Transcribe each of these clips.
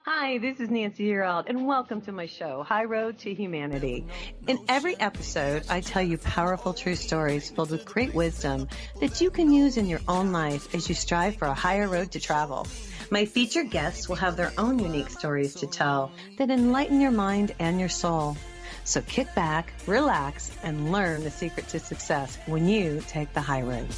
Hi, this is Nancy Yearout, and welcome to my show, High Road to Humanity. In every episode, I tell you powerful true stories filled with great wisdom that you can use in your own life as you strive for a higher road to travel. My featured guests will have their own unique stories to tell that enlighten your mind and your soul. So kick back, relax, and learn the secret to success when you take the high road.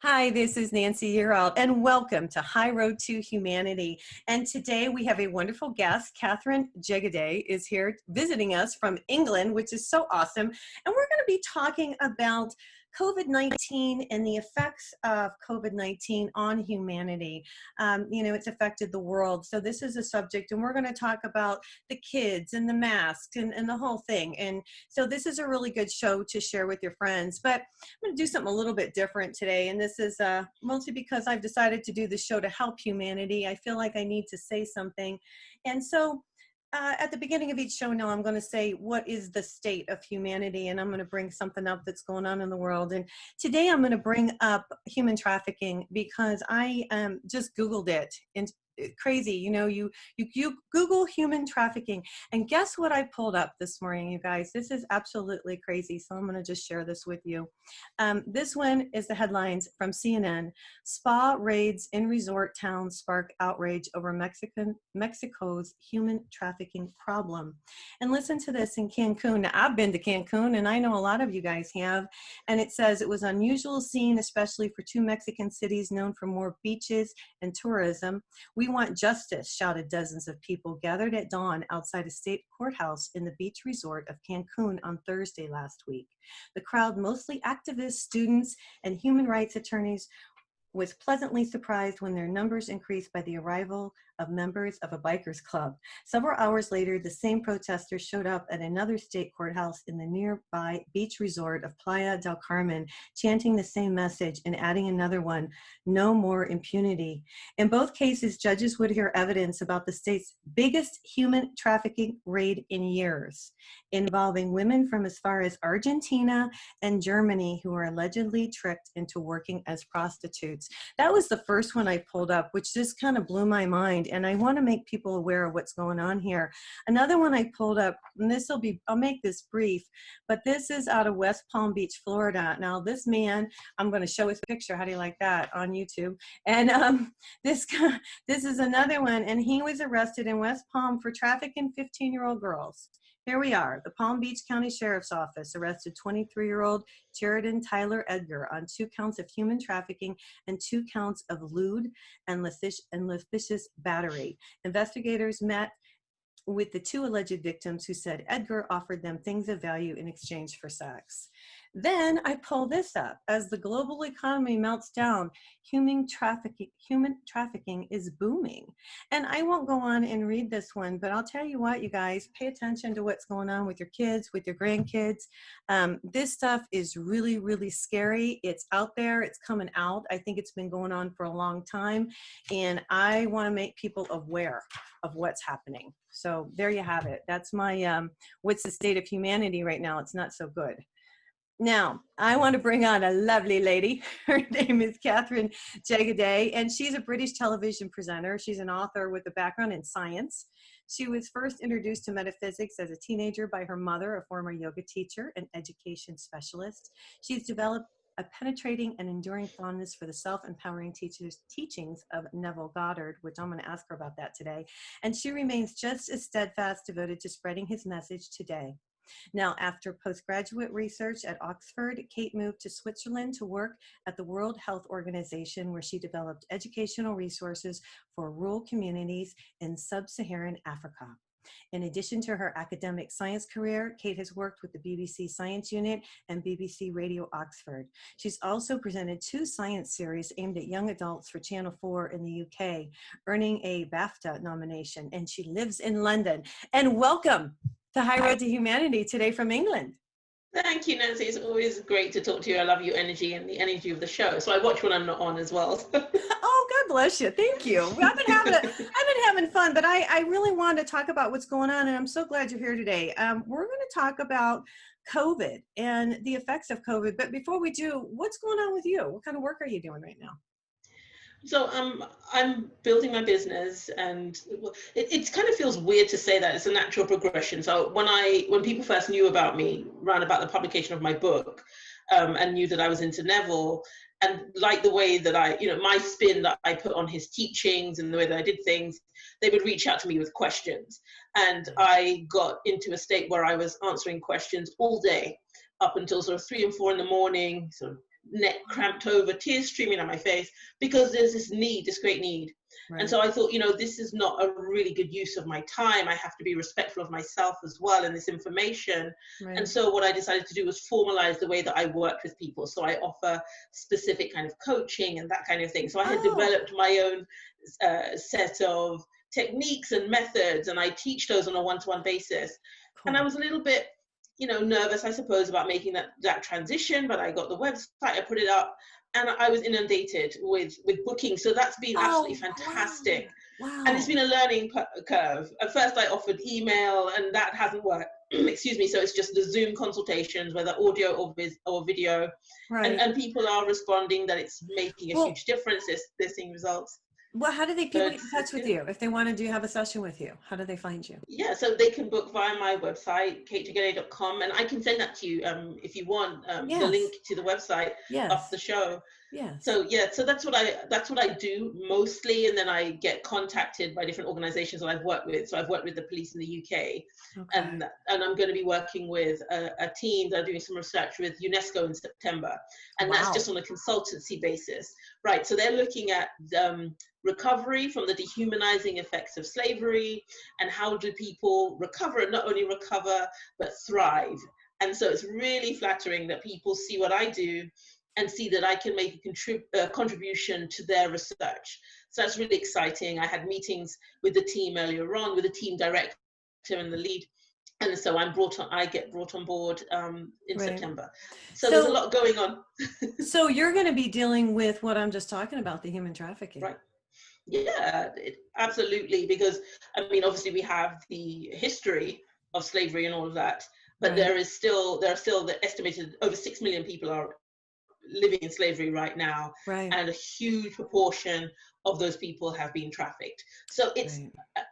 Hi, this is Nancy Yearout, and welcome to High Road to Humanity. And today we have a wonderful guest. Katherine Jegede is here visiting us from England, which is so awesome. And we're going to be talking about COVID-19 and the effects of COVID-19 on humanity. It's affected the world. So this is a subject, and we're going to talk about the kids and the masks and the whole thing. And so this is a really good show to share with your friends. But I'm going to do something a little bit different today. And this is mostly because I've decided to do this show to help humanity. I feel like I need to say something. And so at the beginning of each show now, I'm going to say, what is the state of humanity? And I'm going to bring something up that's going on in the world. And today I'm going to bring up human trafficking because I just Googled it. And crazy, you Google human trafficking, and guess what I pulled up this morning, you guys? This is absolutely crazy. So I'm going to just share this with you. This one is the headlines from CNN. Spa raids in resort towns spark outrage over Mexico's human trafficking problem. And listen to this in Cancun. Now, I've been to Cancun, and I know a lot of you guys have. And it says it was an unusual scene, especially for two Mexican cities known for more beaches and tourism. "We want justice," shouted dozens of people gathered at dawn outside a state courthouse in the beach resort of Cancun on Thursday last week. The crowd, mostly activists, students, and human rights attorneys, was pleasantly surprised when their numbers increased by the arrival of members of a bikers club. Several hours later, the same protesters showed up at another state courthouse in the nearby beach resort of Playa del Carmen, chanting the same message and adding another one: "No more impunity." In both cases, judges would hear evidence about the state's biggest human trafficking raid in years, involving women from as far as Argentina and Germany who were allegedly tricked into working as prostitutes. That was the first one I pulled up, which just kind of blew my mind. And I want to make people aware of what's going on here. Another one I pulled up, and I'll make this brief, but this is out of West Palm Beach, Florida. Now, this man, I'm going to show his picture. How do you like that on YouTube? And this is another one, and he was arrested in West Palm for trafficking 15-year-old girls. Here we are. The Palm Beach County Sheriff's Office arrested 23-year-old Sheridan Tyler Edgar on 2 counts of human trafficking and 2 counts of lewd and lascivious battery. Investigators met with the 2 alleged victims who said Edgar offered them things of value in exchange for sex. Then I pull this up. As the global economy melts down, human trafficking is booming. And I won't go on and read this one, but I'll tell you what, you guys, pay attention to what's going on with your kids, with your grandkids. This stuff is really, really scary. It's out there. It's coming out. I think it's been going on for a long time. And I want to make people aware of what's happening. So there you have it. That's my, what's the state of humanity right now? It's not so good. Now, I want to bring on a lovely lady. Her name is Katherine Jegede, and she's a British television presenter. She's an author with a background in science. She was first introduced to metaphysics as a teenager by her mother, a former yoga teacher and education specialist. She's developed a penetrating and enduring fondness for the self-empowering teachings of Neville Goddard, which I'm going to ask her about that today. And she remains just as steadfast, devoted to spreading his message today. Now, after postgraduate research at Oxford, Kate moved to Switzerland to work at the World Health Organization, where she developed educational resources for rural communities in sub-Saharan Africa. In addition to her academic science career, Kate has worked with the BBC Science Unit and BBC Radio Oxford. She's also presented 2 science series aimed at young adults for Channel 4 in the UK, earning a BAFTA nomination, and she lives in London. And welcome to High Road to Humanity today from England. Thank you, Nancy. It's always great to talk to you. I love your energy and the energy of the show. So I watch when I'm not on as well. Oh, God bless you. Thank you. I've been having fun, but I really wanted to talk about what's going on, and I'm so glad you're here today. We're going to talk about COVID and the effects of COVID. But before we do, what's going on with you? What kind of work are you doing right now? So I'm building my business, and it kind of feels weird to say that. It's a natural progression. So when people first knew about me, around about the publication of my book, and knew that I was into Neville, and like the way that my spin that I put on his teachings and the way that I did things, they would reach out to me with questions, and I got into a state where I was answering questions all day, up until sort of 3 and 4 in the morning, sort of neck cramped over, tears streaming down my face, because there's this great need. Right. And so I thought, this is not a really good use of my time. I have to be respectful of myself as well in this information. Right. And so what I decided to do was formalize the way that I worked with people. So I offer specific kind of coaching and that kind of thing. So I had developed my own set of techniques and methods, and I teach those on a one-to-one basis. Cool. And I was a little bit nervous, I suppose, about making that transition, but I got the website, I put it up, and I was inundated with booking. So that's been absolutely fantastic. Wow. And it's been a learning curve. At first I offered email, and that hasn't worked. Excuse me. So it's just the Zoom consultations, whether audio or video. Right. And people are responding that it's making a huge difference. They're seeing results. Well, how do people get in touch with you if they want to have a session with you? How do they find you? Yeah, so they can book via my website, katejegaday.com, and I can send that to you if you want, the link to the website off the show. Yes. So so that's what I do mostly, and then I get contacted by different organizations that I've worked with. So I've worked with the police in the UK, and I'm going to be working with a team that are doing some research with UNESCO in September, and that's just on a consultancy basis, right? So they're looking at recovery from the dehumanizing effects of slavery, and how do people recover, and not only recover but thrive. And so it's really flattering that people see what I do and see that I can make a contribution to their research. So that's really exciting. I had meetings with the team earlier on, with the team director and the lead. And so I get brought on board in September. So there's a lot going on. So you're going to be dealing with what I'm just talking about, the human trafficking. Right. Yeah, absolutely. Because, I mean, obviously we have the history of slavery and all of that, but there are still the estimated over 6 million people are living in slavery right now, and a huge proportion of those people have been trafficked. So it's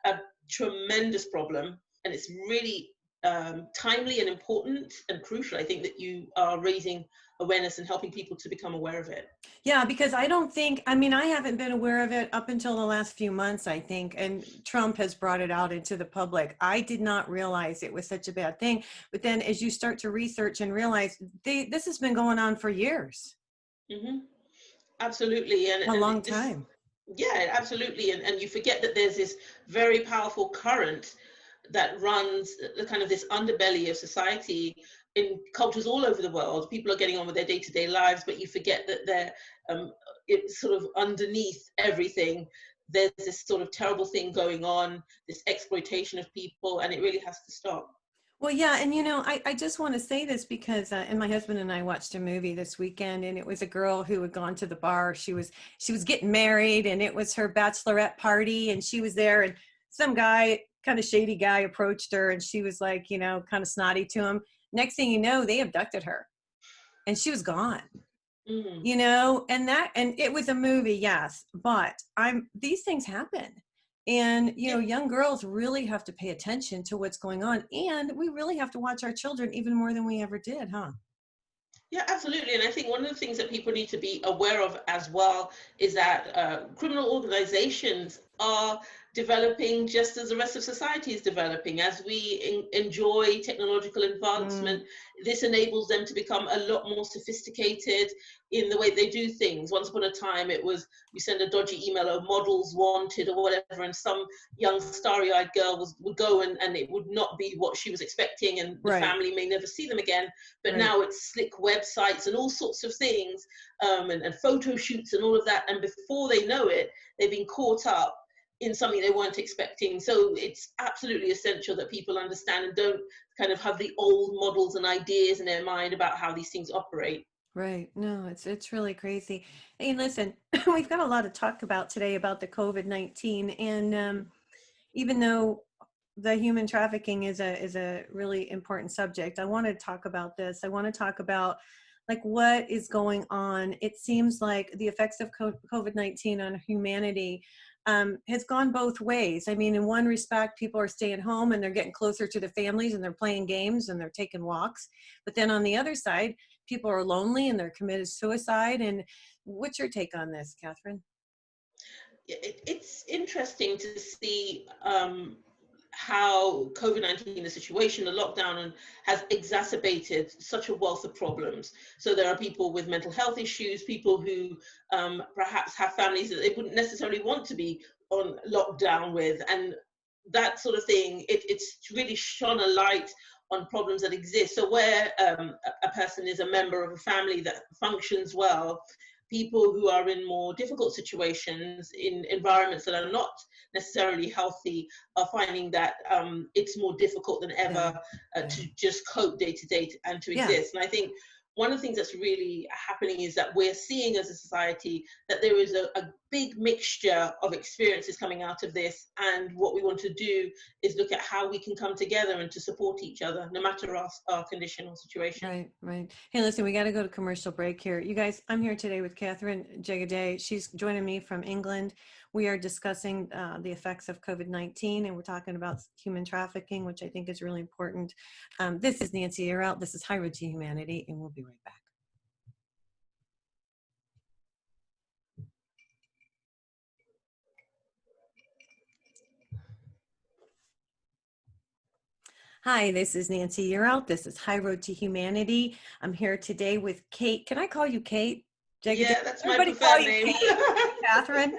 a tremendous problem, and it's really timely and important and crucial, I think, that you are raising awareness and helping people to become aware of it. Yeah, because I haven't been aware of it up until the last few months, I think, and Trump has brought it out into the public. I did not realize it was such a bad thing. But then as you start to research and realize this has been going on for years. Mm-hmm. Absolutely. And a long time. Yeah, absolutely. And you forget that there's this very powerful current that runs the kind of this underbelly of society in cultures all over the world. People are getting on with their day-to-day lives, but you forget that they're it's sort of underneath everything. There's this sort of terrible thing going on, this exploitation of people, and it really has to stop. Well, yeah. And, I just want to say this because, and my husband and I watched a movie this weekend, and it was a girl who had gone to the bar. She was getting married, and it was her bachelorette party, and she was there, and some guy, kind of shady guy, approached her, and she was like, kind of snotty to him. Next thing you know, they abducted her, and she was gone. And it was a movie, yes, but these things happen. And, young girls really have to pay attention to what's going on. And we really have to watch our children even more than we ever did, huh? Yeah, absolutely. And I think one of the things that people need to be aware of as well is that criminal organizations are developing just as the rest of society is developing. As we enjoy technological advancement, this enables them to become a lot more sophisticated in the way they do things. Once upon a time, it was you send a dodgy email or models wanted or whatever, and some young starry-eyed girl would go and it would not be what she was expecting, and the family may never see them again. But now it's slick websites and all sorts of things, and photo shoots and all of that. And before they know it, they've been caught up in something they weren't expecting. So it's absolutely essential that people understand and don't kind of have the old models and ideas in their mind about how these things operate. Right. No, it's really crazy. Hey, listen, we've got a lot to talk about today about the COVID-19, and even though the human trafficking is a really important subject, I want to talk about this. I want to talk about like what is going on. It seems like the effects of COVID-19 on humanity has gone both ways. I mean, in one respect, people are staying home and they're getting closer to their families and they're playing games and they're taking walks. But then on the other side, people are lonely and they're committed suicide. And what's your take on this, Katherine? It's interesting to see how COVID-19, the situation, the lockdown, has exacerbated such a wealth of problems. So there are people with mental health issues, people who perhaps have families that they wouldn't necessarily want to be on lockdown with, and that sort of thing. It's really shone a light on problems that exist. So where a person is a member of a family that functions well, people who are in more difficult situations in environments that are not necessarily healthy are finding that it's more difficult than ever to just cope day to day and to exist. And I think one of the things that's really happening is that we're seeing as a society that there is a big mixture of experiences coming out of this, and what we want to do is look at how we can come together and to support each other no matter our condition or situation. Right, right. Hey, listen, we got to go to commercial break here. You guys, I'm here today with Katherine Jegede. She's joining me from England. We are discussing the effects of COVID-19, and we're talking about human trafficking, which I think is really important. This is Nancy Yearout. This is High Road to Humanity, and we'll be right back. Hi, this is Nancy Yearout. This is High Road to Humanity. I'm here today with Kate. Can I call you Kate? Yeah, that's my Everybody preferred name. Kate. Katherine.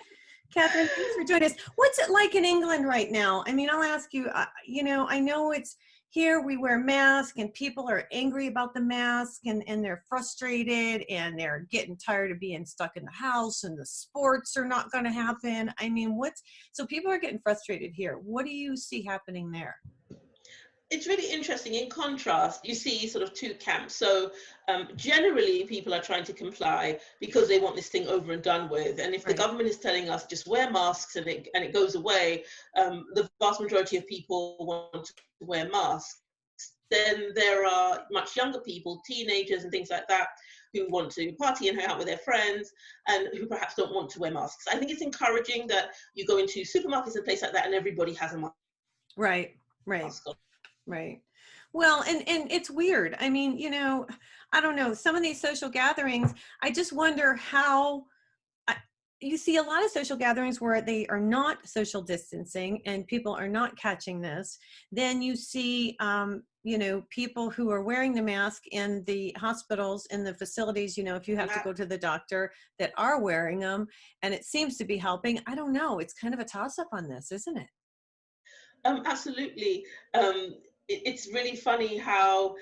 Katherine, thanks for joining us. What's it like in England right now? I mean, I'll ask you, you know, I know it's here we wear masks and people are angry about the mask and they're frustrated and they're getting tired of being stuck in the house and the sports are not going to happen. I mean, so people are getting frustrated here. What do you see happening there? It's really interesting. In contrast, you see sort of two camps. So generally, people are trying to comply because they want this thing over and done with. And if the government is telling us just wear masks and it goes away, the vast majority of people want to wear masks. Then there are much younger people, teenagers and things like that, who want to party and hang out with their friends and who perhaps don't want to wear masks. I think it's encouraging that you go into supermarkets and places like that and everybody has a mask. Right. Right. Well, and it's weird. I mean, you know, I don't know, some of these social gatherings, I just wonder how you see a lot of social gatherings where they are not social distancing and people are not catching this. Then you see, you know, people who are wearing the mask in the hospitals, in the facilities, you know, if you have to go to the doctor, that are wearing them, and it seems to be helping. I don't know. It's kind of a toss up on this, isn't it? Absolutely. It's really funny how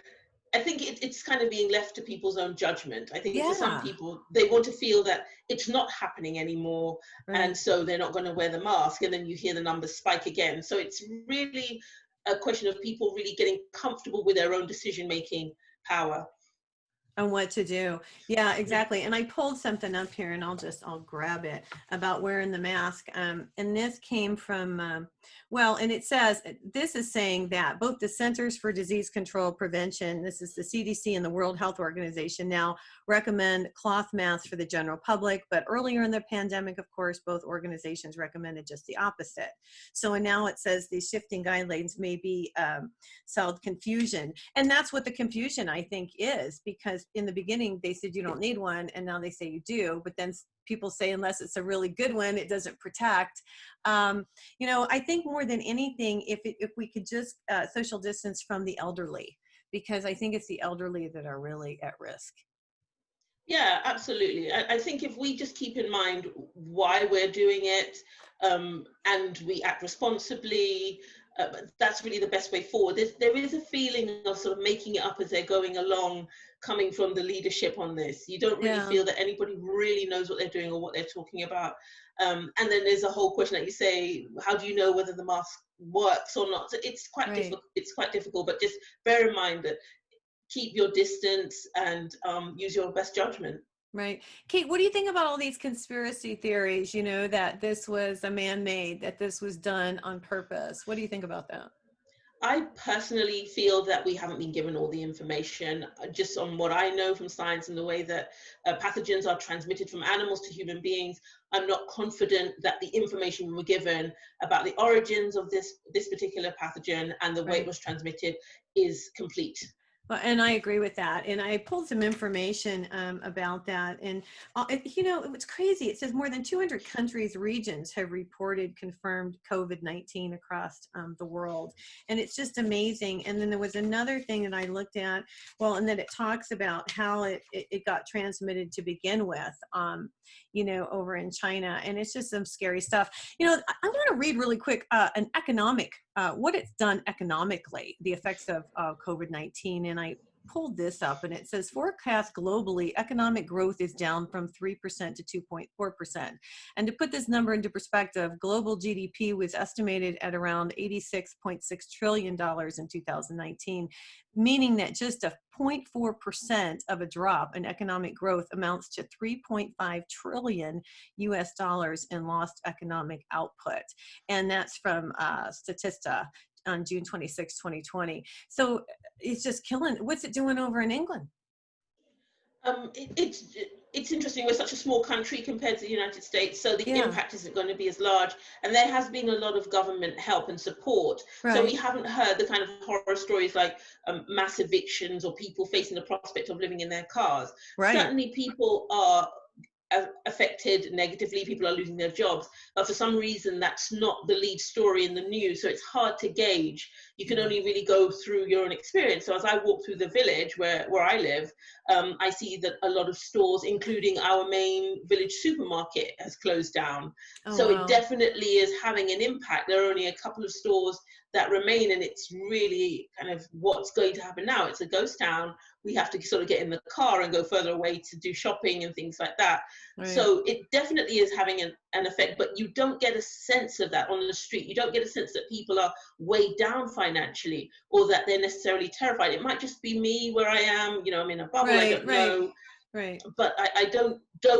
I think it's kind of being left to people's own judgment. I think for some people, they want to feel that it's not happening anymore, and so they're not going to wear the mask, and then you hear the numbers spike again. So it's really a question of people really getting comfortable with their own decision-making power. On what to do. Yeah, exactly. And I pulled something up here and I'll grab it about wearing the mask. And this came from, well, and it says, this is saying that both the Centers for Disease Control Prevention, this is the CDC and the World Health Organization now recommend cloth masks for the general public. But earlier in the pandemic, of course, both organizations recommended just the opposite. So and now it says these shifting guidelines may be solved confusion. And that's what the confusion, I think, is, because in the beginning they said you don't need one and now they say you do, but then people say unless it's a really good one it doesn't protect. You know, I think more than anything, if we could just social distance from the elderly, because I think it's the elderly that are really at risk. Yeah, absolutely. I think if we just keep in mind why we're doing it, and we act responsibly, that's really the best way forward. There is a feeling of sort of making it up as they're going along, coming from the leadership on this. You don't really Yeah. feel that anybody really knows what they're doing or what they're talking about. And then there's a whole question that you say, how do you know whether the mask works or not? So it's quite Right. difficult. It's quite difficult, but just bear in mind that keep your distance and use your best judgment. Right. Kate, what do you think about all these conspiracy theories, you know, that this was a man-made, that this was done on purpose? What do you think about that? I personally feel that we haven't been given all the information, just on what I know from science and the way that pathogens are transmitted from animals to human beings. I'm not confident that the information we were given about the origins of this particular pathogen and the way it Right. was transmitted is complete. Well, and I agree with that. And I pulled some information about that. And, you know, it's crazy. It says more than 200 countries, regions have reported confirmed COVID-19 across the world. And it's just amazing. And then there was another thing that I looked at, well, and then it talks about how it got transmitted to begin with, you know, over in China. And it's just some scary stuff. You know, I want to read really quick an economic what it's done economically, the effects of COVID-19. And I pulled this up and it says forecast globally, economic growth is down from 3% to 2.4%. And to put this number into perspective, global GDP was estimated at around $86.6 trillion in 2019, meaning that just a 0.4% of a drop in economic growth amounts to 3.5 trillion US dollars in lost economic output. And that's from Statista on June 26, 2020. So it's just killing. What's it doing over in England? It's interesting. We're such a small country compared to the United States, so the Yeah, impact isn't going to be as large. And there has been a lot of government help and support. So we right, haven't heard the kind of horror stories like mass evictions or people facing the prospect of living in their cars. right. Certainly, people are affected negatively. People are losing their jobs, but for some reason that's not the lead story in the news, so it's hard to gauge. You can only really go through your own experience. So as I walk through the village where I live, I see that a lot of stores, including our main village supermarket, has closed down. Oh, So it wow. definitely is having an impact. There are only a couple of stores that remain, and it's really kind of what's going to happen now. It's a ghost town. We have to sort of get in the car and go further away to do shopping and things like that. Right. So it definitely is having an effect, but you don't get a sense of that on the street. You don't get a sense that people are weighed down financially or that they're necessarily terrified. It might just be me where I am, you know, I'm in a bubble, I Right, don't right, know. right. But I don't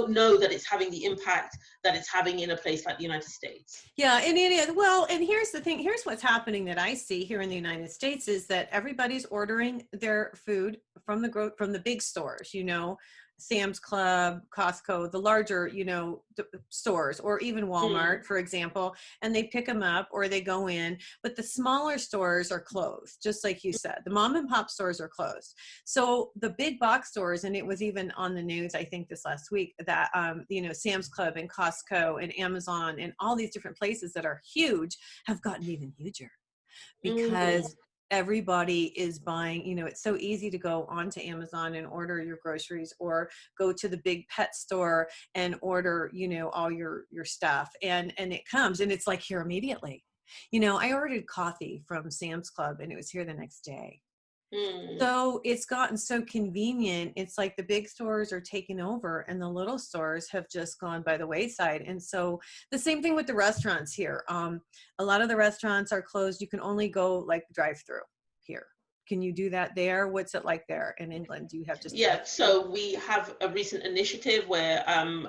know that it's having the impact that it's having in a place like the United States. Yeah, and it is. Well, and here's the thing. Here's what's happening that I see here in the United States is that everybody's ordering their food from from the big stores, you know, Sam's Club, Costco, the larger, you know, stores, or even Mm. Walmart, for example, and they pick them up or they go in. But the smaller stores are closed, just like you said. The mom and pop stores are closed. So the big box stores, and it was even on the news, I think this last week, that you know, Sam's Club and Costco and Amazon and all these different places that are huge have gotten even huger Mm-hmm. because everybody is buying. You know, it's so easy to go onto Amazon and order your groceries, or go to the big pet store and order, you know, all your stuff, and it comes and it's like here immediately. You know, I ordered coffee from Sam's Club and it was here the next day. Mm. So it's gotten so convenient. It's like the big stores are taking over and the little stores have just gone by the wayside. And so the same thing with the restaurants here. A lot of the restaurants are closed. You can only go like drive through here. Can you do that there? What's it like there in England? Do you have just drive Yeah, through? so we have a recent initiative where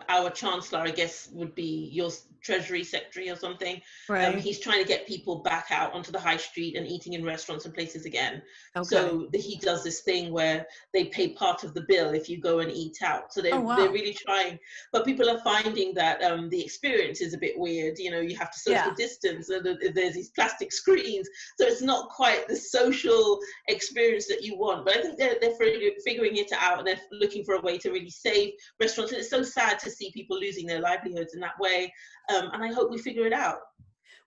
our chancellor, I guess, would be your treasury secretary or something. Right. He's trying to get people back out onto the high street and eating in restaurants and places again. Okay. So he does this thing where they pay part of the bill if you go and eat out. So Oh, they're wow. really trying, but people are finding that the experience is a bit weird. You know, you have to social Yeah. distance, and there's these plastic screens, so it's not quite the social experience that you want. But I think they're figuring it out, and they're looking for a way to really save restaurants. And it's so sad to see people losing their livelihoods in that way. And I hope we figure it out.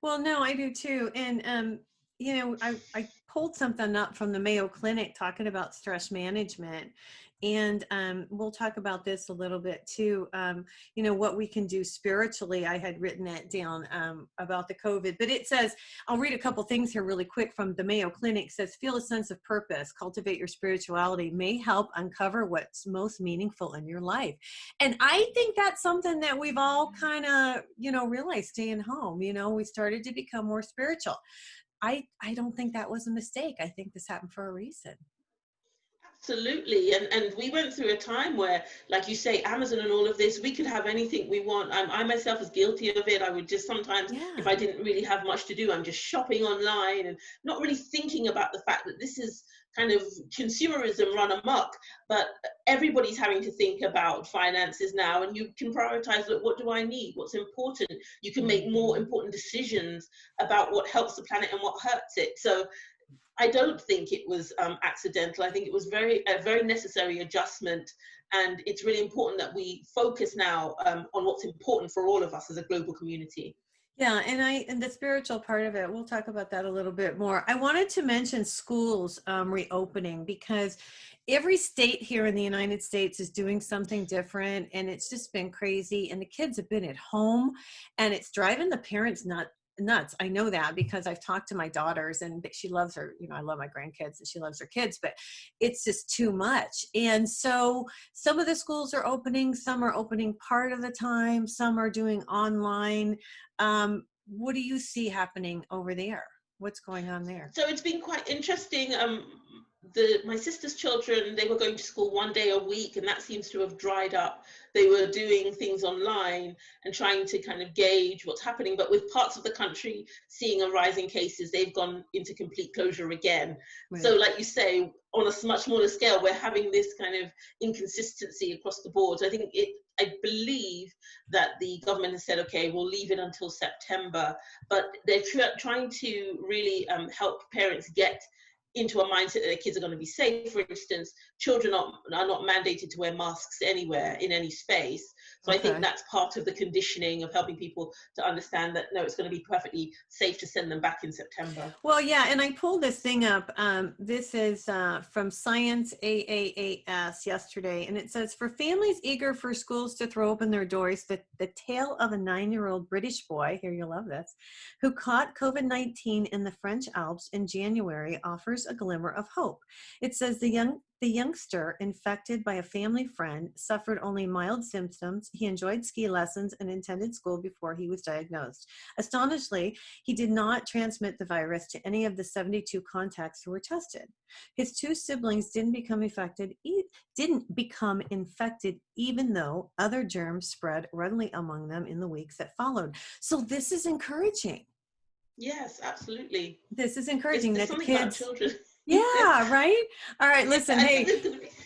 Well, no, I do too. And, I pulled something up from the Mayo Clinic talking about stress management. And we'll talk about this a little bit too. What we can do spiritually. I had written that down about the COVID, but it says, I'll read a couple things here really quick from the Mayo Clinic. It says, feel a sense of purpose, cultivate your spirituality, may help uncover what's most meaningful in your life. And I think that's something that we've all kind of, realized staying home. We started to become more spiritual. I don't think that was a mistake. I think this happened for a reason. Absolutely. And we went through a time where, like you say, Amazon and all of this, we could have anything we want. I myself was guilty of it. I would just sometimes, if I didn't really have much to do, I'm just shopping online and not really thinking about the fact that this is kind of consumerism run amok. But everybody's having to think about finances now, and you can prioritize, look, what do I need? What's important? You can make more important decisions about what helps the planet and what hurts it. So I don't think it was accidental. I think it was a very necessary adjustment, and it's really important that we focus now on what's important for all of us as a global community. Yeah, and the spiritual part of it, we'll talk about that a little bit more. I wanted to mention schools reopening, because every state here in the United States is doing something different, and it's just been crazy. And the kids have been at home, and it's driving the parents nuts. I know that because I've talked to my daughters, and she loves her, I love my grandkids and she loves her kids, but it's just too much. And so some of the schools are opening, some are opening part of the time, some are doing online. What do you see happening over there? What's going on there? So it's been quite interesting. My sister's children, they were going to school one day a week, and that seems to have dried up. They were doing things online and trying to kind of gauge what's happening. But with parts of the country seeing a rise in cases, they've gone into complete closure again. Right. So like you say, on a much smaller scale, we're having this kind of inconsistency across the board. So I believe that the government has said, okay, we'll leave it until September, but they're trying to really help parents get into a mindset that their kids are going to be safe. For instance, children are not mandated to wear masks anywhere in any space. So okay. I think that's part of the conditioning of helping people to understand that, no, it's going to be perfectly safe to send them back in September. Well, yeah, and I pulled this thing up. This is from Science AAAS yesterday, and it says, for families eager for schools to throw open their doors, the tale of a 9-year-old British boy, here you'll love this, who caught COVID-19 in the French Alps in January offers a glimmer of hope. It says the youngster, infected by a family friend, suffered only mild symptoms. He enjoyed ski lessons and attended school before he was diagnosed. Astonishingly, he did not transmit the virus to any of the 72 contacts who were tested. His 2 siblings didn't become infected, even though other germs spread readily among them in the weeks that followed. So this is encouraging. Yes, absolutely. This is encouraging that the kids. Children. Yeah, right? All right, listen, hey,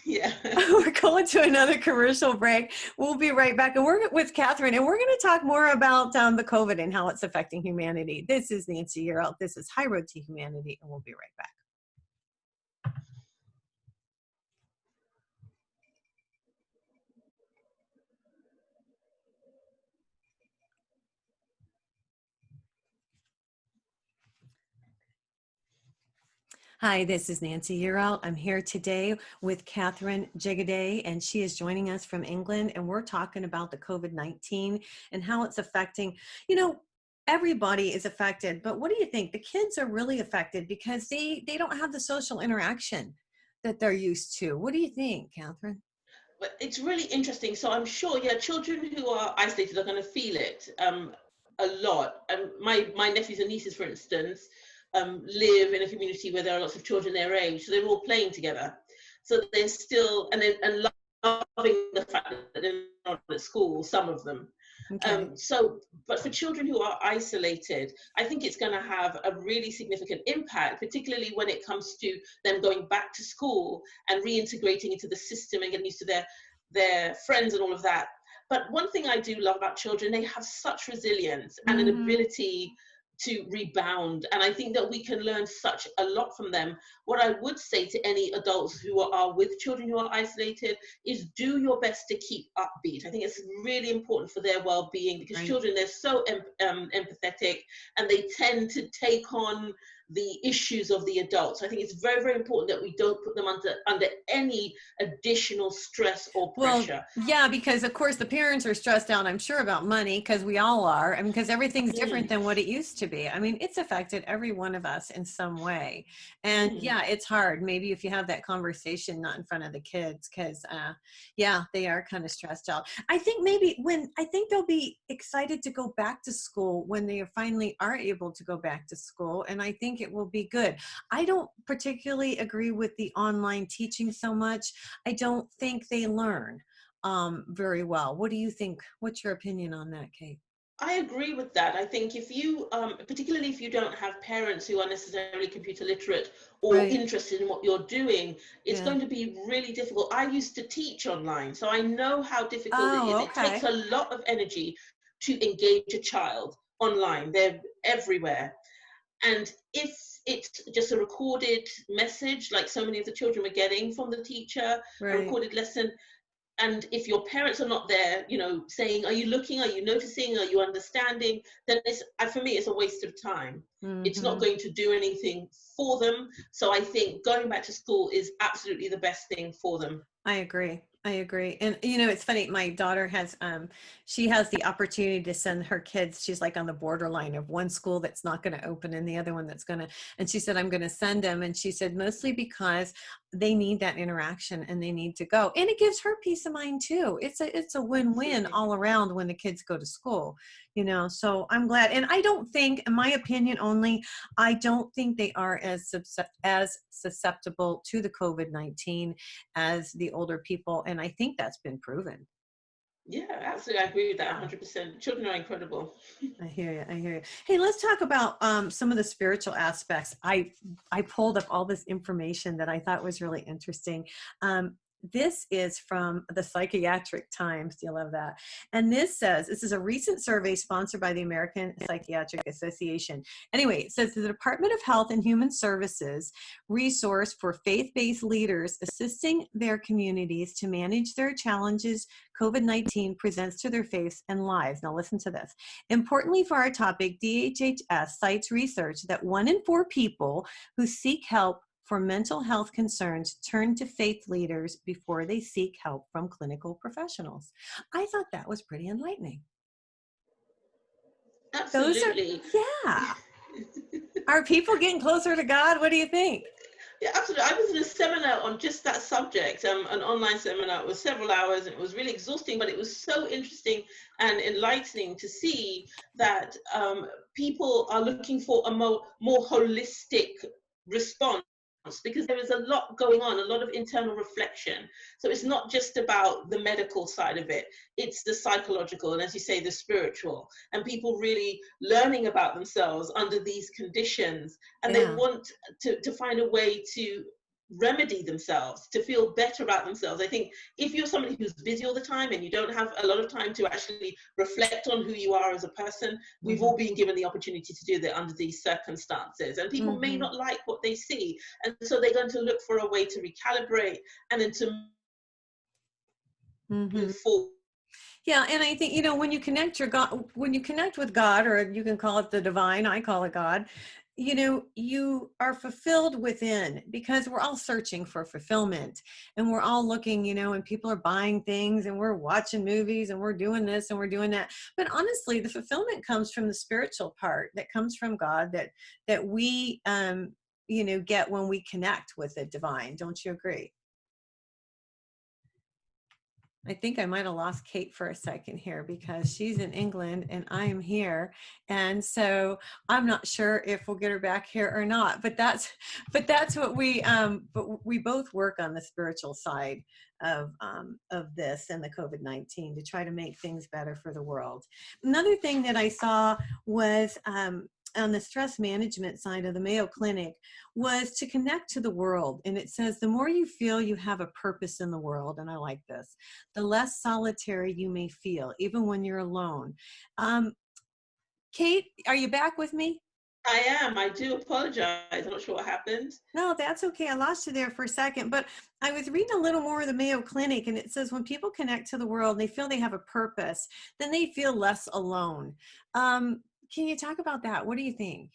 yeah. We're going to another commercial break. We'll be right back. And we're with Katherine, and we're going to talk more about the COVID and how it's affecting humanity. This is Nancy Yearout. This is High Road to Humanity, and we'll be right back. Hi, this is Nancy Yearout. I'm here today with Katherine Jegede, and she is joining us from England, and we're talking about the COVID-19 and how it's affecting, everybody is affected, but what do you think? The kids are really affected because they don't have the social interaction that they're used to. What do you think, Katherine? It's really interesting. So I'm sure, children who are isolated are going to feel it a lot. My nephews and nieces, for instance, live in a community where there are lots of children their age, so they're all playing together. So they're still and loving the fact that they're not at school. Some of them. Okay. But for children who are isolated, I think it's going to have a really significant impact, particularly when it comes to them going back to school and reintegrating into the system and getting used to their friends and all of that. But one thing I do love about children, they have such resilience and an ability to rebound. And I think that we can learn such a lot from them. What I would say to any adults who are with children who are isolated is do your best to keep upbeat. I think it's really important for their well-being because children, they're so empathetic and they tend to take on the issues of the adults. I think it's very, very important that we don't put them under any additional stress or Well, pressure. yeah, because of course the parents are stressed out, I'm sure, about money, because we all are. I mean, because everything's different Mm, than what it used to be. I mean, it's affected every one of us in some way. And mm. yeah, it's hard. Maybe if you have that conversation, not in front of the kids, because yeah, they are kind of stressed out. I think they'll be excited to go back to school when they finally are able to go back to school. And I think it will be good. I don't particularly agree with the online teaching so much. I don't think they learn very well. What do you think? What's your opinion on that, Kate? I agree with that. I think if you, particularly if you don't have parents who are necessarily computer literate or Right. interested in what you're doing, it's Yeah. going to be really difficult. I used to teach online, so I know how difficult it is. Oh, It takes okay. a lot of energy to engage a child online. They're everywhere. And if it's just a recorded message, like so many of the children were getting from the teacher, a Right. recorded lesson, and if your parents are not there, saying, are you looking, are you noticing, are you understanding, then for me it's a waste of time. It's not Mm-hmm. going to do anything for them. So I think going back to school is absolutely the best thing for them. I agree. I agree. And it's funny, my daughter has she has the opportunity to send her kids. She's like on the borderline of one school that's not going to open and the other one that's going to, and she said, I'm going to send them. And she said, mostly because they need that interaction and they need to go. And it gives her peace of mind too. It's a win-win Absolutely. all around when the kids go to school, so I'm glad. And I don't think, in my opinion only, I don't think they are as susceptible to the COVID-19 as the older people. And I think that's been proven. Yeah, absolutely. I agree with that 100%. Children are incredible. I hear you. I hear you. Hey, let's talk about some of the spiritual aspects. I pulled up all this information that I thought was really interesting. This is from the Psychiatric Times. Do you love that? And this is a recent survey sponsored by the American Psychiatric Association. Anyway, it says the Department of Health and Human Services resource for faith-based leaders assisting their communities to manage their challenges COVID-19 presents to their faiths and lives. Now listen to this. Importantly for our topic, DHHS cites research that 1 in 4 people who seek help for mental health concerns turn to faith leaders before they seek help from clinical professionals. I thought that was pretty enlightening. Those are, Absolutely. yeah. Are people getting closer to God? What do you think? Yeah, absolutely. I was in a seminar on just that subject, an online seminar. It was several hours and it was really exhausting, but it was so interesting and enlightening to see that people are looking for a more holistic response, because there is a lot going on, a lot of internal reflection. So it's not just about the medical side of it, it's the psychological and, as you say, the spiritual, and people really learning about themselves under these conditions, and they Yeah. want to find a way to remedy themselves, to feel better about themselves. I think if you're somebody who's busy all the time and you don't have a lot of time to actually reflect on who you are as a person, we've Mm-hmm. all been given the opportunity to do that under these circumstances, and people may Mm-hmm. not like what they see, and so they're going to look for a way to recalibrate and then to Mm-hmm. move forward. Yeah, and I think when you connect when you connect with God, or you can call it the divine, I call it God, you are fulfilled within, because we're all searching for fulfillment, and we're all looking, and people are buying things, and we're watching movies, and we're doing this and we're doing that. But honestly, the fulfillment comes from the spiritual part, that comes from God, that we get when we connect with the divine. Don't you agree? I think I might have lost Kate for a second here, because she's in England and I'm here. And so I'm not sure if we'll get her back here or not, but that's what but we both work on the spiritual side of this and the COVID-19, to try to make things better for the world. Another thing that I saw was, on the stress management side of the Mayo Clinic, was to connect to the world. And it says, the more you feel you have a purpose in the world, and I like this, the less solitary you may feel, even when you're alone. Um, Kate, are you back with me? I am. I do apologize. I'm not sure what happened. No, that's okay. I lost you there for a second, but I was reading a little more of the Mayo Clinic, and it says when people connect to the world and they feel they have a purpose, then they feel less alone. Can you talk about that? What do you think?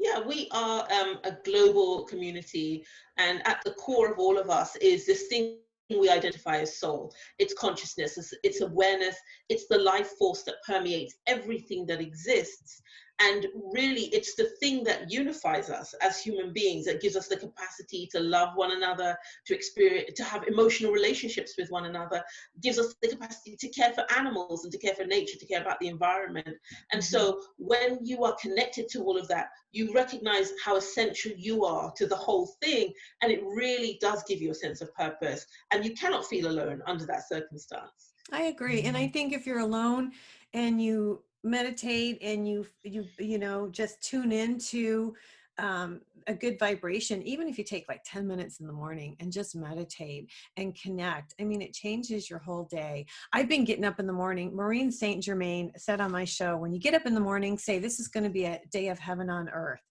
Yeah, we are a global community, and at the core of all of us is this thing we identify as soul. It's consciousness, it's awareness, it's the life force that permeates everything that exists. And really, it's the thing that unifies us as human beings, that gives us the capacity to love one another, to experience, to have emotional relationships with one another, gives us the capacity to care for animals and to care for nature, to care about the environment. And Mhm. so when you are connected to all of that, you recognize how essential you are to the whole thing. And it really does give you a sense of purpose. And you cannot feel alone under that circumstance. I agree. And I think if you're alone and you meditate and you know, just tune into a good vibration, even if you take like 10 minutes in the morning and just meditate and connect, I mean, it changes your whole day. I've been getting up in the morning. Maureen St. Germain said on my show, when you get up in the morning, say, this is going to be a day of heaven on earth.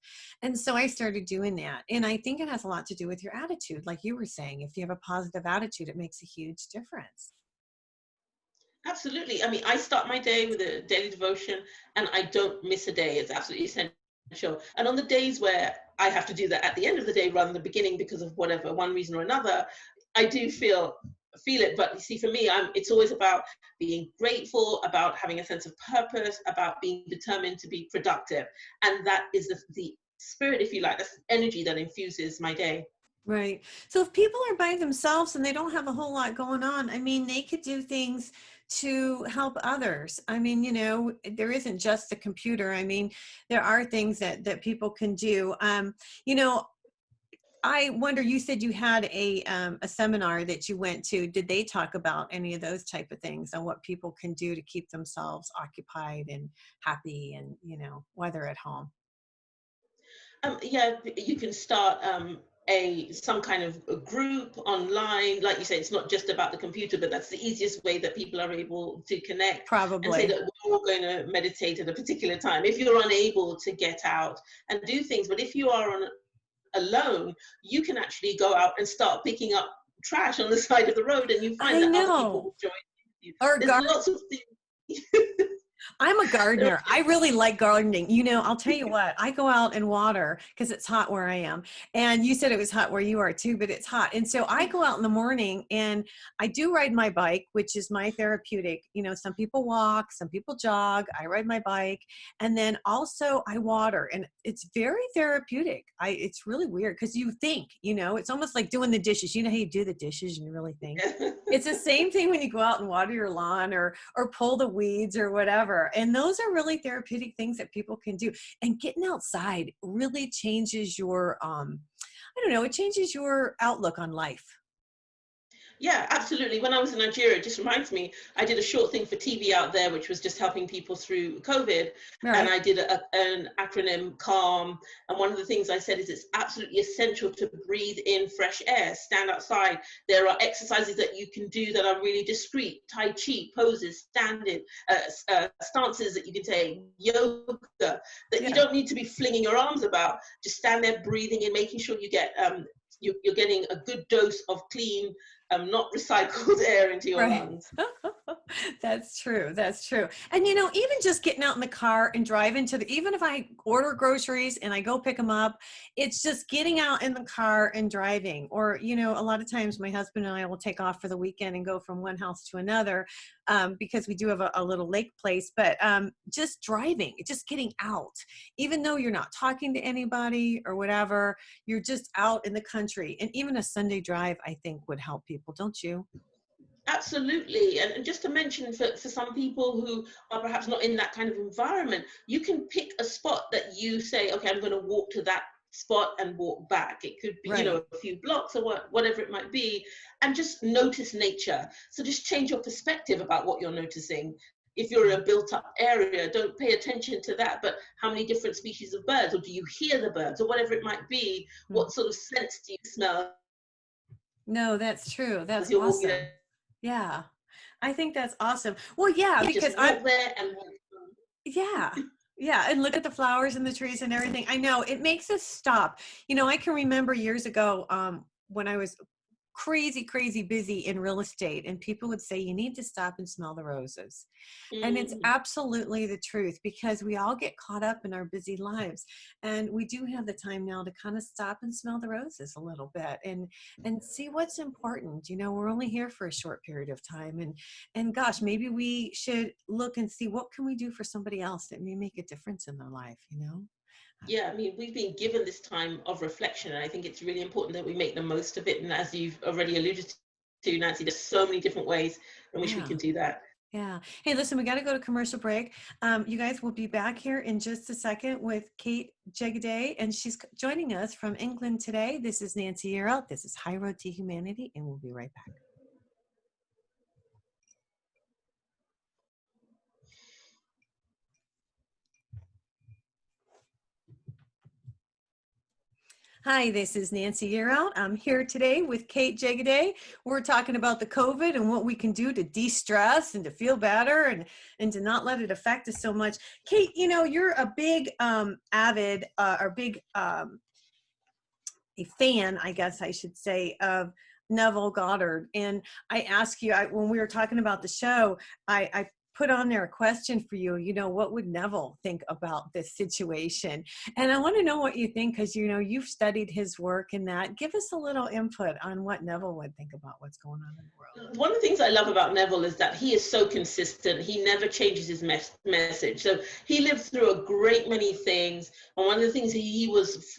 And so I started doing that. And I think it has a lot to do with your attitude. Like you were saying, if you have a positive attitude, it makes a huge difference. Absolutely. I mean, I start my day with a daily devotion and I don't miss a day. It's absolutely essential. And on the days where I have to do that at the end of the day rather than the beginning because of whatever one reason or another, I do feel it. But you see, for me, it's always about being grateful, about having a sense of purpose, about being determined to be productive. And that is the spirit, if you like, that's the energy that infuses my day. Right. So if people are by themselves and they don't have a whole lot going on, I mean, they could do things to help others. I mean, you know, there isn't just the computer. I mean, there are things that people can do. You know, I wonder, you said you had a seminar that you went to. Did they talk about any of those type of things and what people can do to keep themselves occupied and happy and, you know, while they're at home? Yeah, you can start a some kind of a group online. Like you say, it's not just about the computer, but that's the easiest way that people are able to connect and say Probably. that we're all going to meditate at a particular time. If you're unable to get out and do things, but if you are alone, you can actually go out and start picking up trash on the side of the road, and you find I that other people know. will join you. Or There's lots of things. I'm a There are gardener. I really like gardening. You know, I'll tell you what, I go out and water because it's hot where I am. And you said it was hot where you are too, but it's hot. And so I go out in the morning and I do ride my bike, which is my therapeutic. You know, some people walk, some people jog. I ride my bike. And then also I water and it's very therapeutic. It's really weird because you think, you know, it's almost like doing the dishes. You know how you do the dishes and you really think? It's the same thing when you go out and water your lawn or pull the weeds or whatever. And those are really therapeutic things that people can do. And getting outside really changes your I don't know, it changes your outlook on life. Yeah, absolutely. When I was in Nigeria, it just reminds me, I did a short thing for TV out there, which was just helping people through COVID. All And right. I did an acronym, CALM. And one of the things I said is it's absolutely essential to breathe in fresh air, stand outside. There are exercises that you can do that are really discreet, Tai Chi poses, standing, stances that you can take, yoga, that you Yeah. don't need to be flinging your arms about. Just stand there breathing in, making sure you get you're getting a good dose of clean, not recycled air into your Right. lungs. That's true. That's true. And you know, even just getting out in the car and driving to the, even if I order groceries and I go pick them up, it's just getting out in the car and driving. Or, you know, a lot of times my husband and I will take off for the weekend and go from one house to another because we do have a little lake place, but just driving, just getting out, even though you're not talking to anybody or whatever, you're just out in the country. And even a Sunday drive, I think would help people, don't you? Absolutely. And just to mention for some people who are perhaps not in that kind of environment, you can pick a spot that you say, okay, I'm going to walk to that spot and walk back. It could be, Right. a few blocks or whatever it might be, and just notice nature. So just change your perspective about what you're noticing. If you're in a built up area, don't pay attention to that, but how many different species of birds, or do you hear the birds, or whatever it might be? Mm. What sort of scents do you smell No, that's true. That's as you're walking awesome. there? Yeah. I think that's awesome. Well, yeah, You just because I'm, walk there and walk. yeah. Yeah. And look at the flowers and the trees and everything. I know it makes us stop. You know, I can remember years ago when I was crazy, crazy busy in real estate, and people would say, you need to stop and smell the roses. And it's Mm. absolutely the truth, because we all get caught up in our busy lives, and we do have the time now to kind of stop and smell the roses a little bit and see what's important. You know, we're only here for a short period of time, and gosh, maybe we should look and see what can we do for somebody else that may make a difference in their life, you know? Yeah, I mean, we've been given this time of reflection, and I think it's really important that we make the most of it. And as you've already alluded to, Nancy, there's so many different ways in which we Yeah. can do that. Yeah. Hey, listen, we got to go to commercial break. You guys will be back here in just a second with Kate Jegaday, and she's joining us from England today. This is Nancy Yearout. This is High Road to Humanity, and we'll be right back. Hi, this is Nancy Yearout. I'm here today with Kate Jegaday. We're talking about the COVID and what we can do to de-stress and to feel better and to not let it affect us so much. Kate, you know, you're a big avid or big a fan, I guess I should say, of Neville Goddard. And I asked you, when we were talking about the show, I put on there a question for you, you know, what would Neville think about this situation? And I want to know what you think, because, you know, you've studied his work and that. Give us a little input on what Neville would think about what's going on in the world. One of the things I love about Neville is that he is so consistent. He never changes his message. So he lived through a great many things, and one of the things he was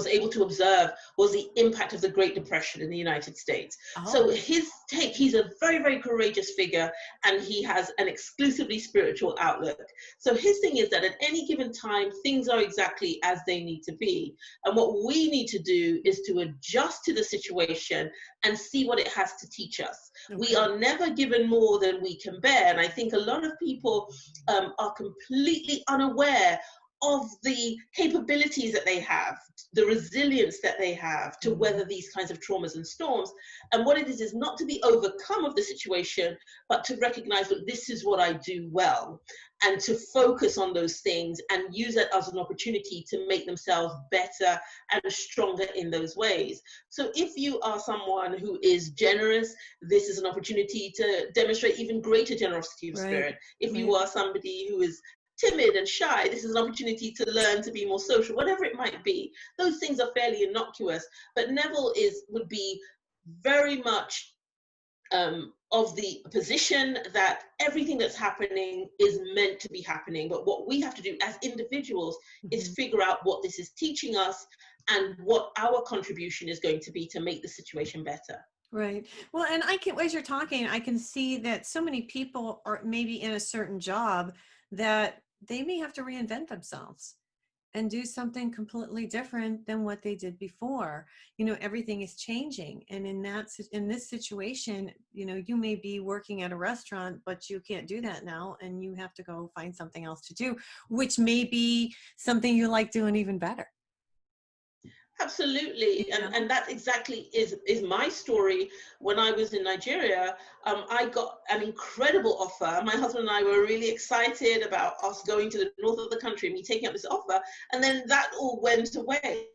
able to observe was the impact of the Great Depression in the United States. So Oh, his take, he's a very, very courageous figure, and he has an exclusively spiritual outlook. So his thing is that at any given time, things are exactly as they need to be. And what we need to do is to adjust to the situation and see what it has to teach us. We okay. are never given more than we can bear. And I think a lot of people are completely unaware of the capabilities that they have, the resilience that they have to Mhm. weather these kinds of traumas and storms. And what it is not to be overcome of the situation, but to recognize that this is what I do well, and to focus on those things and use that as an opportunity to make themselves better and stronger in those ways. So if you are someone who is generous, this is an opportunity to demonstrate even greater generosity of Right, spirit. If you right. are somebody who is timid and shy, this is an opportunity to learn to be more social, whatever it might be. Those things are fairly innocuous, but Neville would be very much of the position that everything that's happening is meant to be happening. But what we have to do as individuals is Mhm. figure out what this is teaching us and what our contribution is going to be to make the situation better. Right. Well, and I can, as you're talking, I can see that so many people are maybe in a certain job that they may have to reinvent themselves and do something completely different than what they did before. You know, everything is changing. And in this situation, you know, you may be working at a restaurant, but you can't do that now. And you have to go find something else to do, which may be something you like doing even better. You Absolutely, know? and that exactly is my story. When I was in Nigeria, I got an incredible offer. My husband and I were really excited about us going to the north of the country and me taking up this offer, and then that all went away.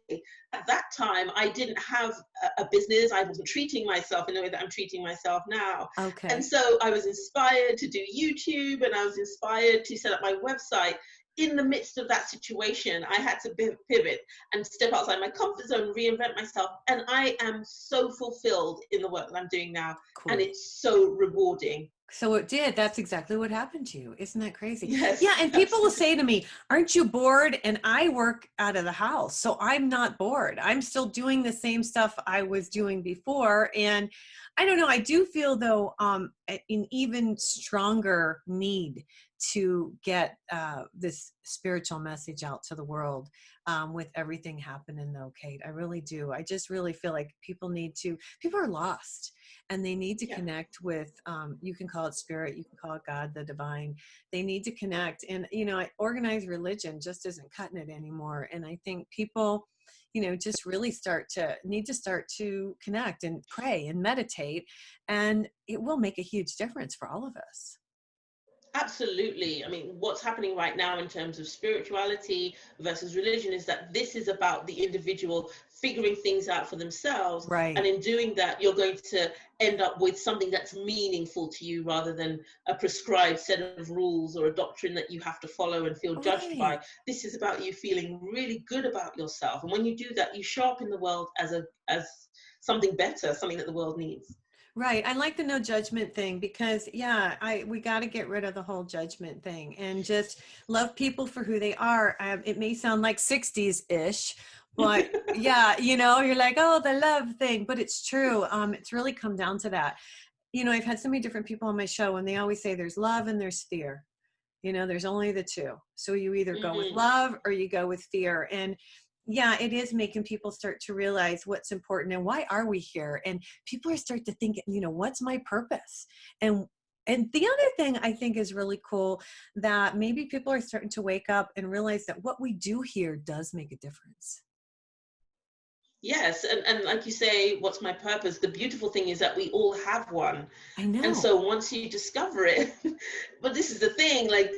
At that time, I didn't have a business. I wasn't treating myself in the way that I'm treating myself now, and Okay. so I was inspired to do YouTube, and I was inspired to set up my website. In the midst of that situation, I had to pivot and step outside my comfort zone, reinvent myself. And I am so fulfilled in the work that I'm doing now. And Cool. it's so rewarding. So it did. That's exactly what happened to you. Isn't that crazy? Yeah. Yes, And people will absolutely. say to me, aren't you bored? And I work out of the house. So I'm not bored. I'm still doing the same stuff I was doing before. And I don't know. I do feel, though, an even stronger need to get this spiritual message out to the world with everything happening, though, Kate. I really do. I just really feel like people are lost, and they need to Yeah. connect with, you can call it spirit, you can call it God, the divine. They need to connect. And, you know, organized religion just isn't cutting it anymore. And I think people, you know, just really need to start to connect and pray and meditate, and it will make a huge difference for all of us. Absolutely. I mean, what's happening right now in terms of spirituality versus religion is that this is about the individual figuring things out for themselves. And Right. in doing that, you're going to end up with something that's meaningful to you rather than a prescribed set of rules or a doctrine that you have to follow and feel judged by. Right. This is about you feeling really good about yourself. And when you do that, you show up in the world as something better, something that the world needs. Right. I like the no judgment thing because yeah, we got to get rid of the whole judgment thing and just love people for who they are. It may sound like 60s ish, but yeah, you're like, oh, the love thing, but it's true. It's really come down to that. I've had so many different people on my show and they always say there's love and there's fear. There's only the two. So you either go with Hmm. love or you go with fear. And yeah, it is making people start to realize what's important and why are we here? And people are starting to think, what's my purpose? And the other thing I think is really cool that maybe people are starting to wake up and realize that what we do here does make a difference. Yes, and like you say, what's my purpose? The beautiful thing is that we all have one. I And know. so once you discover it, but this is the thing, like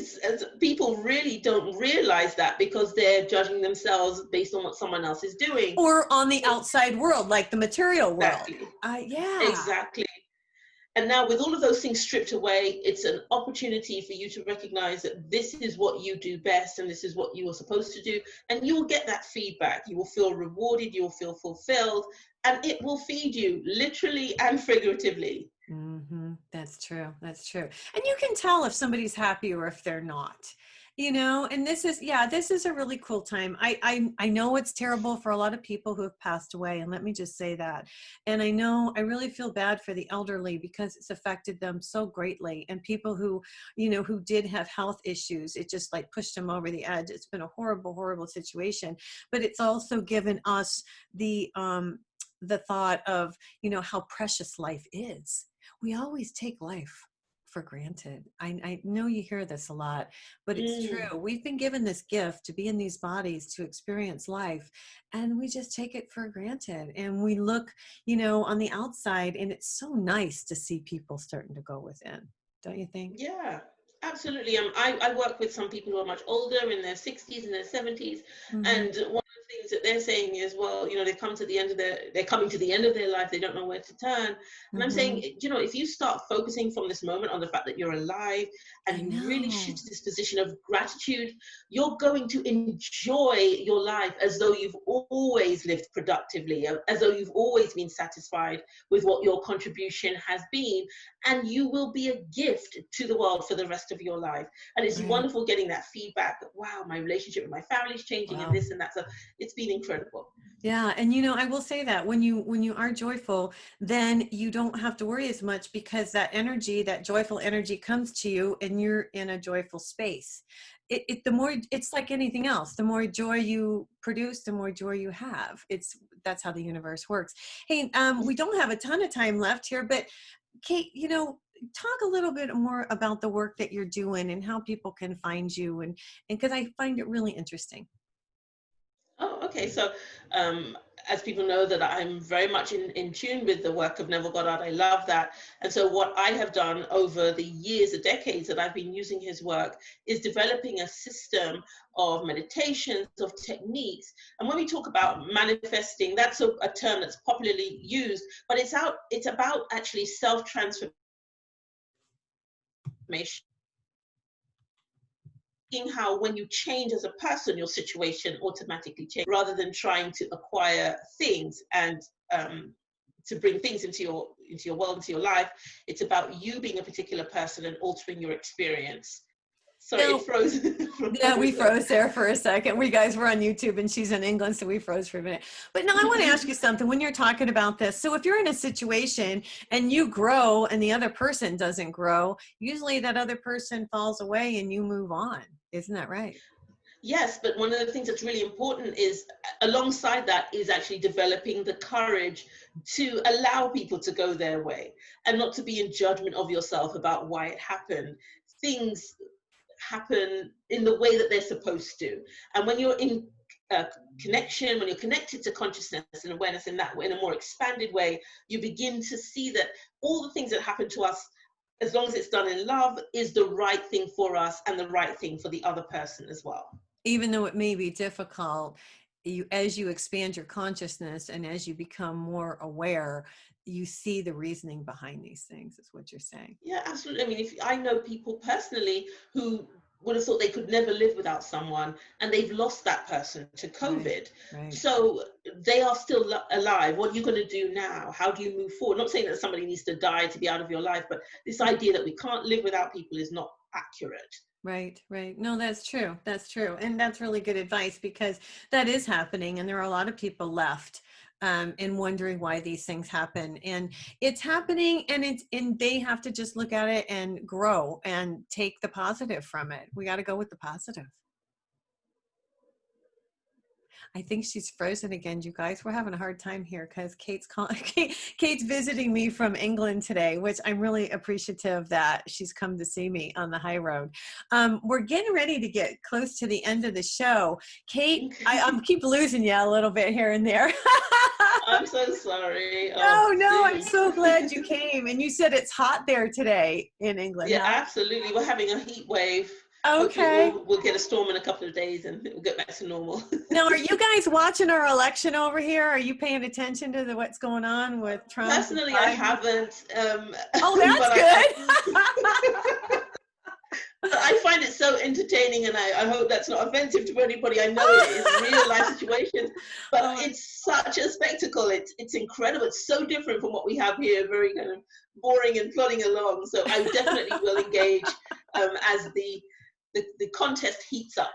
people really don't realize that because they're judging themselves based on what someone else is doing. Or on the outside world, like the material world. Exactly. Yeah. Exactly. And now, with all of those things stripped away, it's an opportunity for you to recognize that this is what you do best and this is what you are supposed to do. And you will get that feedback. You will feel rewarded, you will feel fulfilled, and it will feed you literally and figuratively. That's true. That's true. And you can tell if somebody's happy or if they're not, and this is a really cool time. I know it's terrible for a lot of people who have passed away. And let me just say that. And I know I really feel bad for the elderly because it's affected them so greatly. And people who did have health issues, it just like pushed them over the edge. It's been a horrible, horrible situation, but it's also given us the thought of, how precious life is. We always take life for granted. I know you hear this a lot, but it's Mm, true. We've been given this gift to be in these bodies, to experience life, and we just take it for granted. And we look, on the outside, and it's so nice to see people starting to go within, don't you think? yeah, absolutely. I work with some people who are much older in their 60s and their 70s. Hmm. And one of the things that they're saying is, well, they're coming to the end of their life. They don't know where to turn. And I'm saying, Hmm. if you start focusing from this moment on the fact that you're alive and I you really shift know. to this position of gratitude, you're going to enjoy your life as though you've always lived productively, as though you've always been satisfied with what your contribution has been, and you will be a gift to the world for the rest of your life. And it's Right. wonderful getting that feedback that, wow, my relationship with my family is changing and Wow. this and that. So it's been incredible. Yeah, and I will say that when you are joyful, then you don't have to worry as much because that energy, that joyful energy comes to you and you're in a joyful space. The more it's like anything else, the more joy you produce, the more joy you have. That's how the universe works. Hey, we don't have a ton of time left here, but Kate, talk a little bit more about the work that you're doing and how people can find you and because I find it really interesting. Oh, okay. So, as people know that I'm very much in tune with the work of Neville Goddard, I love that. And so what I have done over the years, the decades that I've been using his work is developing a system of meditations, of techniques. And when we talk about manifesting, that's a term that's popularly used, but it's about actually self-transformation, how when you change as a person, your situation automatically changes rather than trying to acquire things and to bring things into your world, into your life. It's about you being a particular person and altering your experience. Sorry, it Now, froze yeah, for a we sec. froze there for a second. We guys were on YouTube and she's in England, so we froze for a minute. But now I want to ask you something when you're talking about this. So if you're in a situation and you grow and the other person doesn't grow, usually that other person falls away and you move on. Isn't that right? Yes, but one of the things that's really important is alongside that is actually developing the courage to allow people to go their way and not to be in judgment of yourself about why it happened. Things happen in the way that they're supposed to. And when you're in connection, when you're connected to consciousness and awareness in that way, in a more expanded way, you begin to see that all the things that happen to us as long as it's done in love, is the right thing for us and the right thing for the other person as well. Even though it may be difficult, as you expand your consciousness and as you become more aware, you see the reasoning behind these things, is what you're saying. Yeah, absolutely. I mean, if I know people personally who would have thought they could never live without someone, and they've lost that person to COVID. Right. So they are still alive. What are you going to do now? How do you move forward? Not saying that somebody needs to die to be out of your life, but this idea that we can't live without people is not accurate. Right. No, that's true. And that's really good advice, because that is happening. And there are a lot of people left and wondering why these things happen. And it's happening, and they have to just look at it and grow and take the positive from it. We got to go with the positive. I think she's frozen again, you guys. We're having a hard time here because Kate's visiting me from England today, which I'm really appreciative that she's come to see me on the high road. We're getting ready to get close to the end of the show. Kate, I keep losing you a little bit here and there. I'm so sorry. No, I'm so glad you came. And you said it's hot there today in England. Yeah, huh? absolutely. We're having a heat wave. Okay. We'll get a storm in a couple of days and we'll get back to normal. Now, are you guys watching our election over here? Are you paying attention to what's going on with Trump? Personally, I haven't. Oh, that's good. I find it so entertaining, and I hope that's not offensive to anybody. I know it is real life situations, but it's such a spectacle. It's incredible. It's so different from what we have here, very kind of boring and plodding along. So I definitely will engage as the contest heats up.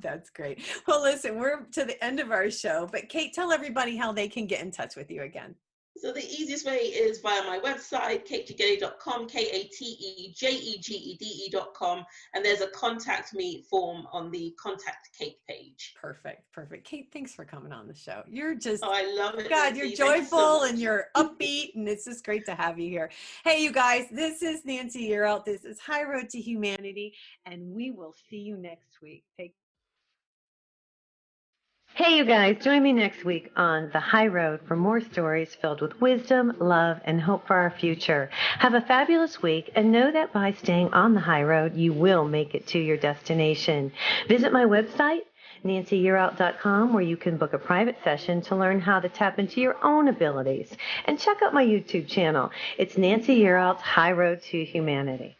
That's great. Well, listen, we're to the end of our show, but Kate, tell everybody how they can get in touch with you again. So the easiest way is via my website, katejegede.com, KATEJEGEDE.com, and there's a contact me form on the Contact Kate page. Perfect. Kate, thanks for coming on the show. You're just, I love it. God, you're joyful and you're upbeat, and it's just great to have you here. Hey, you guys, this is Nancy Yearout. This is High Road to Humanity, and we will see you next week. Hey, you guys, join me next week on The High Road for more stories filled with wisdom, love, and hope for our future. Have a fabulous week, and know that by staying on the high road, you will make it to your destination. Visit my website, nancyyearout.com, where you can book a private session to learn how to tap into your own abilities. And check out my YouTube channel. It's Nancy Yearout's High Road to Humanity.